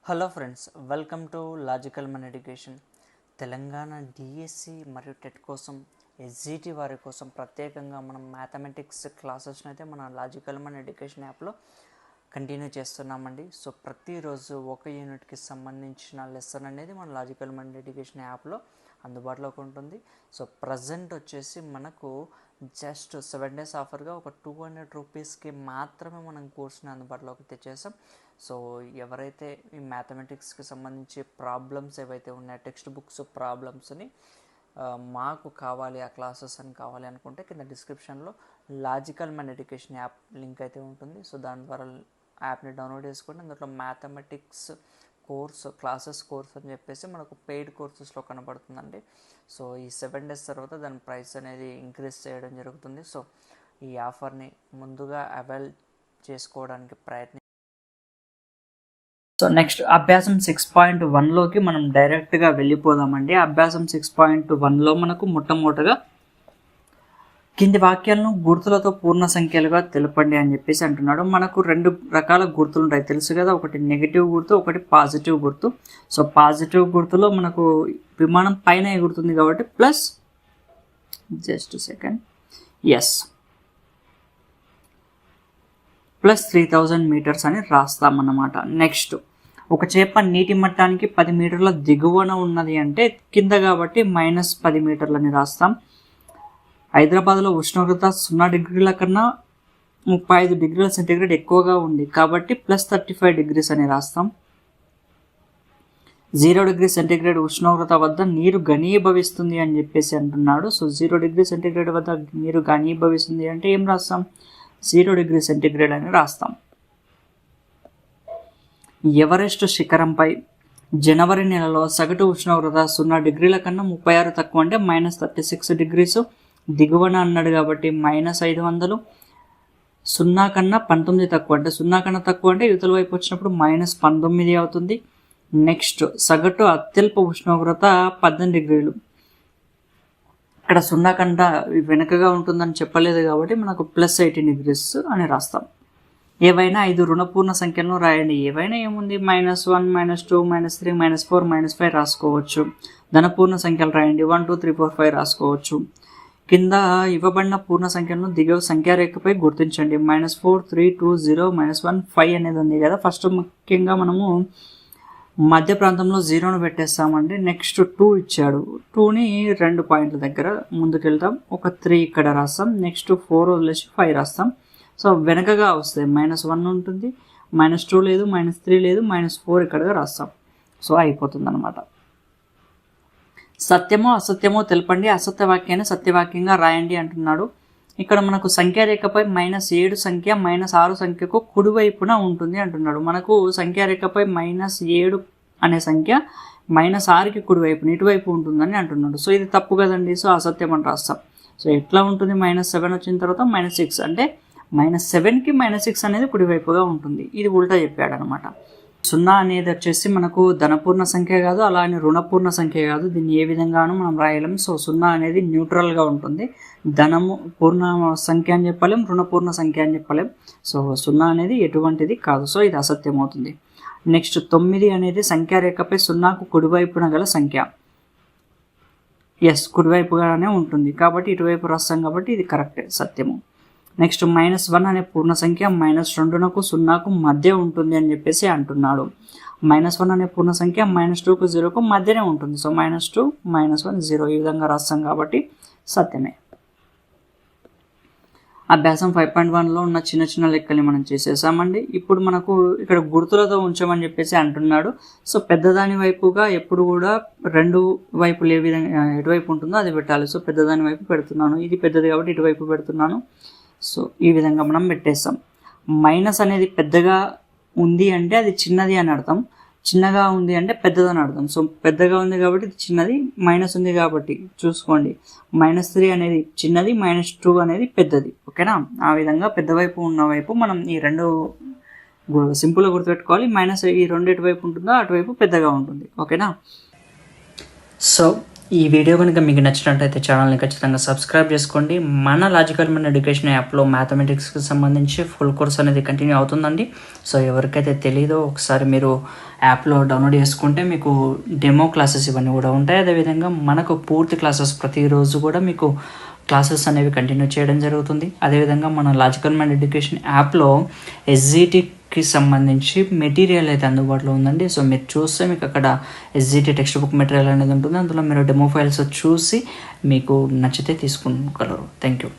Hello friends, welcome to logical Mann education. Telangana DSC మరియు TET కోసం SGT వారి కోసం ప్రత్యేకంగా మనం మ్యాథమెటిక్స్ క్లాసెస్ని అయితే మన లాజికల్ మన్ ఎడ్యుకేషన్ యాప్లో కంటిన్యూ చేస్తున్నామండి. సో ప్రతిరోజు ఒక యూనిట్కి సంబంధించిన లెసన్ అనేది మన లాజికల్ మన్ ఎడ్యుకేషన్ యాప్లో అందుబాటులోకి ఉంటుంది. సో ప్రజెంట్ వచ్చేసి మనకు జస్ట్ 7 days ఆఫర్గా ఒక 200 రూపీస్కి మాత్రమే మనం కోర్స్ని అందుబాటులోకి తెచ్చేసాం. సో ఎవరైతే ఈ మ్యాథమెటిక్స్కి సంబంధించి ప్రాబ్లమ్స్ ఏవైతే ఉన్నాయో, టెక్స్ట్ బుక్స్ ప్రాబ్లమ్స్ని మాకు కావాలి, ఆ క్లాసెస్ అని కావాలి అనుకుంటే కింద డిస్క్రిప్షన్లో logical Mann education app link అయితే ఉంటుంది. సో దాని ద్వారా యాప్ని డౌన్లోడ్ చేసుకొని అందులో మ్యాథమెటిక్స్ క్లాసెస్ కోర్స్ అని చెప్పేసి మనకు పెయిడ్ కోర్సెస్లో కనబడుతుందండి. సో ఈ 7 days తర్వాత దాని ప్రైస్ అనేది ఇంక్రీజ్ చేయడం జరుగుతుంది. సో ఈ ఆఫర్ని ముందుగా అవైల్ చేసుకోవడానికి ప్రయత్నం. సో నెక్స్ట్ అభ్యాసం 6.1లోకి మనం డైరెక్ట్గా వెళ్ళిపోదామండి. అభ్యాసం 6.1లో మనకు మొట్టమొదటగా కింది వాక్యాలను గుర్తులతో పూర్ణ సంఖ్యలుగా తెలపండి అని చెప్పేసి అంటున్నాడు. మనకు 2 రకాల గుర్తులు ఉంటాయి, తెలుసు కదా. ఒకటి నెగిటివ్ గుర్తు, ఒకటి పాజిటివ్ గుర్తు. సో పాజిటివ్ గుర్తులో మనకు విమానం పైన ఎగురుతుంది కాబట్టి ప్లస్ ప్లస్ 3000 meters అని రాస్తామన్నమాట. నెక్స్ట్ ఒక చేప నీటి మట్టానికి 10 మీటర్ల దిగువన ఉన్నది అంటే కింద కాబట్టి -10 మీటర్లని రాస్తాం. హైదరాబాద్లో ఉష్ణోగ్రత 0 degrees కన్నా 35 degrees సెంటీగ్రేడ్ ఎక్కువగా ఉంది కాబట్టి +35 degrees అని రాస్తాం. 0 degrees సెంటీగ్రేడ్ ఉష్ణోగ్రత వద్ద నీరు ఘనీభవిస్తుంది అని చెప్పేసి అంటున్నాడు. సో 0 degrees సెంటీగ్రేడ్ వద్ద నీరు ఘనీభవిస్తుంది అంటే ఏం రాస్తాం? 0 degrees సెంటీగ్రేడ్ అని రాస్తాం. ఎవరెస్ట్ శిఖరంపై జనవరి నెలలో సగటు ఉష్ణోగ్రత 0 degrees కన్నా 36 తక్కువ అంటే -36 degrees దిగువన అన్నాడు కాబట్టి -500. 0 కన్నా 19 తక్కువ అంటే 0 కన్నా తక్కువ అంటే యువతల వైపు వచ్చినప్పుడు -19 అవుతుంది. నెక్స్ట్ సగటు అత్యల్ప ఉష్ణోగ్రత 18 degrees. ఇక్కడ 0 కన్నా వెనుకగా ఉంటుందని చెప్పలేదు కాబట్టి మనకు +18 degrees అని రాస్తాం. ఏవైనా 5 రుణపూర్ణ సంఖ్యలను రాయండి. ఏవైనా ఏముంది, -1, -2, -3, -4, -5 రాసుకోవచ్చు. ధనపూర్ణ సంఖ్యలు రాయండి, 1, 2, 3, 4, 5 రాసుకోవచ్చు. కింద ఇవ్వబడిన పూర్ణ సంఖ్యలను దిగువ సంఖ్యారేఖపై గుర్తించండి. -4, 3, 2, 0, -1, 5 అనేది ఉంది కదా. ఫస్ట్ ముఖ్యంగా మనము మధ్య ప్రాంతంలో 0ను పెట్టేస్తామండి. నెక్స్ట్ 2 ఇచ్చాడు, 2ని 2 పాయింట్ల దగ్గర ముందుకెళ్తాం. ఒక 3 ఇక్కడ రాస్తాం. నెక్స్ట్ 4 వదిలేసి 5 రాస్తాం. సో వెనకగా వస్తాయి -1 ఉంటుంది, -2 లేదు, -3 లేదు, -4 ఇక్కడగా రాస్తాం. సో అయిపోతుంది అనమాట. సత్యమో అసత్యమో తెలపండి. అసత్య వాక్యాన్ని సత్యవాక్యంగా రాయండి అంటున్నాడు. ఇక్కడ మనకు సంఖ్యారేఖపై -7 సంఖ్య -6 సంఖ్యకు కుడివైపున ఉంటుంది అంటున్నాడు. మనకు సంఖ్యారేఖపై -7 అనే సంఖ్య -6కి కుడివైపున ఇటువైపు ఉంటుందని అంటున్నాడు. సో ఇది తప్పు కదండి. సో అసత్యం అని రాస్తాం. సో ఎట్లా ఉంటుంది? -7 వచ్చిన తర్వాత -6 అంటే -7కి -6 అనేది కుడివైపుగా ఉంటుంది. ఇది ఉల్టా చెప్పాడు అనమాట. 0 అనేది వచ్చేసి మనకు ధనపూర్ణ సంఖ్య కాదు, అలా అని రుణపూర్ణ సంఖ్య కాదు. దీన్ని ఏ విధంగానూ మనం రాయలేము. సో 0 అనేది న్యూట్రల్గా ఉంటుంది. ధనము పూర్ణ సంఖ్య అని చెప్పలేం, రుణపూర్ణ సంఖ్య అని చెప్పలేం. సో 0 అనేది ఎటువంటిది కాదు. సో ఇది అసత్యం అవుతుంది. నెక్స్ట్ 9 అనేది సంఖ్యారేఖపై 0కు కుడివైపున గల సంఖ్య. కుడివైపుగానే ఉంటుంది కాబట్టి ఇటువైపు రాస్తాం కాబట్టి ఇది కరెక్టే, సత్యము. నెక్స్ట్ -1 అనే పూర్ణ సంఖ్య -2కు 0కు మధ్య ఉంటుంది అని చెప్పేసి అంటున్నాడు. -1 అనే పూర్ణ సంఖ్య -2కు 0కు మధ్యనే ఉంటుంది. సో -2, -1, 0 ఈ విధంగా రాస్తాం కాబట్టి సత్యమే. అభ్యాసం 5.1లో ఉన్న చిన్న చిన్న లెక్కల్ని మనం చేసేసామండి. ఇప్పుడు మనకు ఇక్కడ గుర్తులతో ఉంచమని చెప్పేసి అంటున్నాడు. సో పెద్దదాని వైపుగా ఎప్పుడు కూడా 2 వైపులు ఏ విధంగా ఎటువైపు ఉంటుందో అది పెట్టాలి. సో పెద్దదాని వైపు పెడుతున్నాను, ఇది పెద్దది కాబట్టి ఇటువైపు పెడుతున్నాను. సో ఈ విధంగా మనం పెట్టేస్తాం. మైనస్ అనేది పెద్దగా ఉంది అంటే అది చిన్నది అని అర్థం, చిన్నగా ఉంది అంటే పెద్దదని అర్థం. సో పెద్దగా ఉంది కాబట్టి ఇది చిన్నది, మైనస్ ఉంది కాబట్టి చూసుకోండి -3 అనేది చిన్నది, -2 అనేది పెద్దది. ఓకేనా? ఆ విధంగా పెద్ద వైపు ఉన్న వైపు మనం ఈ 2 సింపుల్గా గుర్తుపెట్టుకోవాలి. ఈ 2 ఎటువైపు ఉంటుందో అటువైపు పెద్దగా ఉంటుంది. ఓకేనా? సో ఈ వీడియో కనుక మీకు నచ్చినట్టయితే ఛానల్ని ఖచ్చితంగా సబ్స్క్రైబ్ చేసుకోండి. మన లాజికల్ మైండ్ ఎడ్యుకేషన్ యాప్లో మ్యాథమెటిక్స్కి సంబంధించి ఫుల్ కోర్స్ అనేది కంటిన్యూ అవుతుందండి. సో ఎవరికైతే తెలీదో ఒకసారి మీరు యాప్లో డౌన్లోడ్ చేసుకుంటే మీకు డెమో క్లాసెస్ ఇవన్నీ కూడా ఉంటాయి. అదేవిధంగా మనకు పూర్తి క్లాసెస్ ప్రతిరోజు కూడా మీకు క్లాసెస్ అనేవి కంటిన్యూ చేయడం జరుగుతుంది. అదేవిధంగా మన లాజికల్ మైండ్ ఎడ్యుకేషన్ యాప్లో ఎస్జిటికి సంబంధించి మెటీరియల్ అయితే అందుబాటులో ఉందండి. సో మీరు చూస్తే మీకు అక్కడ ఎస్జిటి టెక్స్ట్ బుక్ మెటీరియల్ అనేది ఉంటుంది. అందులో మీరు డెమో ఫైల్స్ చూసి మీకు నచ్చితే తీసుకోగలరు. Thank you.